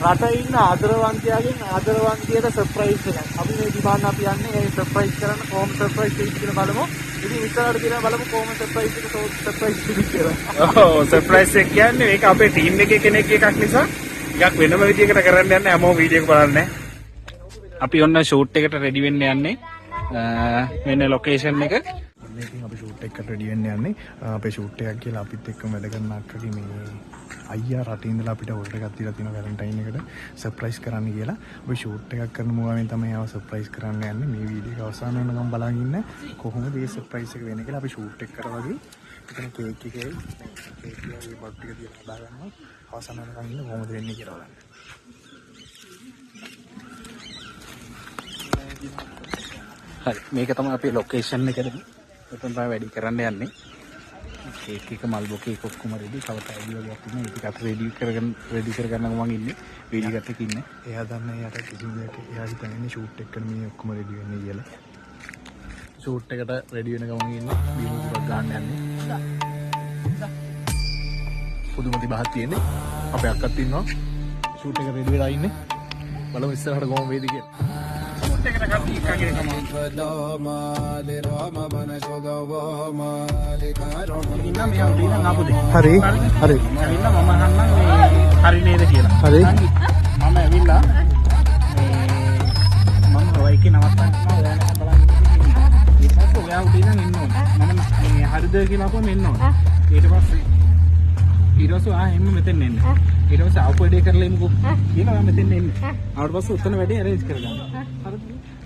රටේ ඉන්න ආදරවන්තයාගෙන් ආදරවන්තියට සර්ප්‍රයිස් එකක්. අපි මේ දිමාන්න අපි යන්නේ ඒ සර්ප්‍රයිස් කරන්න කොහොම සර්ප්‍රයිස් වෙයිද කියලා බලමු. ඉතින් ඉස්සරහට කියලා බලමු කොහොම සර්ප්‍රයිස් එක සර්ප්‍රයිස් වෙයිද කියලා. ඔව් සර්ප්‍රයිස් එක කියන්නේ මේක අපේ ටීම් එකේ කෙනෙක් එකක් නිසා ටිකක් වෙනම විදියකට කරන්න යන්නේ හැමෝම වීඩියෝ එක බලන්නේ. අපි ඔන්න ෂූට් එකට රෙඩි වෙන්න යන්නේ. මෙන්න ලොකේෂන් එක. ඉතින් අපි ෂූට් එකකට රෙඩි වෙන්න යන්නේ. අපේ ෂූට් එකක් කියලා අපිත් එක්කම වැඩ කරන අක්කගේ මේ අයියා රටේ ඉඳලා අපිට ඕඩර් එකක් දීලා තියෙනවා වැලන්ටයින් එකට සර්ප්‍රයිස් කරන්න කියලා. අපි ෂූට් එකක් කරන මොහොතෙන් තමයි ආව සර්ප්‍රයිස් කරන්න යන්නේ. මේ වීඩියෝ එක අවසන් වෙනකම් බලන් ඉන්න කොහොමද මේ සර්ප්‍රයිස් එක වෙන්නේ කියලා අපි ෂූට් එක කරා වගේ. ඉතින් කේක් එකේ බඩ් ටික තියලා හදා ගන්නවා. අවසන් වෙනකම් ඉන්න කොහොමද වෙන්නේ කියලා බලන්න. හරි මේක තමයි අපේ ලොකේෂන් එක. එතන තමයි වැඩි කරන්න යන්නේ. කේක් එක මල් බොකේ එක ඔක්කොම රෙඩි. තව ටයිඩි වගේක් තියෙනවා. ඒක අපි රෙඩි කරගන්න මම ඉන්නේ. වීඩියෝ එකත් එක්ක ඉන්නේ. එයා දන්නේ යට කිසිම දෙයක් එයා හිතන්නේ ෂූට් එක කරන මේ ඔක්කොම රෙඩි වෙන්නේ කියලා. ෂූට් එකට රෙඩි වෙන ගමන් ඉන්නේ. බීමු ටිකක් ගන්න යන්නේ. පුදුම තිබහක් තියෙන්නේ. අපේ අක්කත් ඉන්නවා. ෂූට් එක රෙඩි වෙලා ඉන්නේ. බලමු ඉස්සරහට කොහොම වේද කියලා. හරි හරි හරි නේද කියලා. හරි මම ඇවිල්ලා මම ඔයකේ නවත්තන්න බලන්න. ඊට පස්සේ ඔයා උඩින් නම් එන්න ඕනේ. මම මේ හරිද කියලා අපුවම එන්න ඕනේ. ඊට පස්සේ එන්න. ඊට පස්සේ ආපොඩේ කරලා එමුකෝ. කියලා මම මෙතෙන් එන්න. ආවට පස්සේ උතන වැඩේ අරේන්ජ් කරගන්න. හරිද?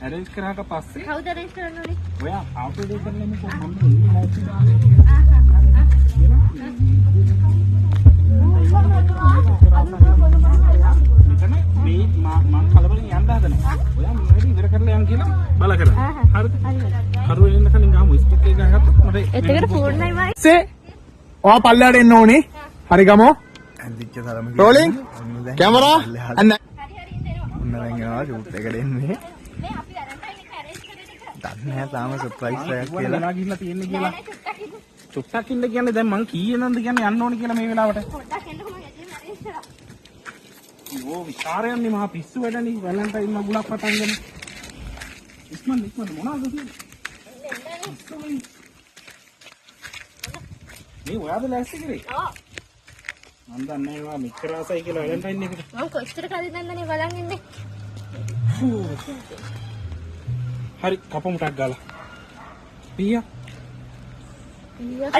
අරේන්ජ් කරාට පස්සේ කවුද අරේන්ජ් කරන්න ඕනේ? ඔයා ආපොඩේ කරලා එමුකෝ. මම කලබලෙන් යන්න හදනවා. ඔයා මේක ඉවර කරලා යන්න කියලා බල කරා. හරිද? කරුවෙන් එන්න කලින් ගහමු. ස්පීකර් එක ගහගත්තොත් මට එතකට ෆෝන්නයි වයි. ඔයා පල්ලයට එන්න ඕනේ. හරි ගමෝ. රෝලින් කැමරා අන්න. ඔන්න දැන් යනවා ෂූට් එකට එන්නේ. මේ අපි අරන්ටයින් එක අරේන්ජ් කරේ දන්නේ නැහැ තාම සර්ප්‍රයිස් එකක් කියලා. වෙලා ගිහිල්ලා තියෙන්නේ කියලා. චුට්ටක් ඉන්න කියන්නේ දැන් මං කීයේ නන්ද කියන්නේ යන්න ඕනේ කියලා මේ වෙලාවට. පොඩ්ඩක් එන්නකො මම එදින් අරේන්ජ් කරා. ඕ විචාරයන්නේ මහා පිස්සු වැඩනේ වැලන්ටයින් මගුලක් පටන්ගෙන. ඉක්මන් මොනවද කියන්නේ? මේ ඔයාද ලෑස්ති කරේ? ඔව්. මම දන්නේ ඒවා මෙච්චර ආසයි කියලා වැලන්ටයින් එකට. මම කොච්චර කලින් දන්නනේ බලන් ඉන්නේ. හරි කපමුටක් ගාලා. පියා. පියා.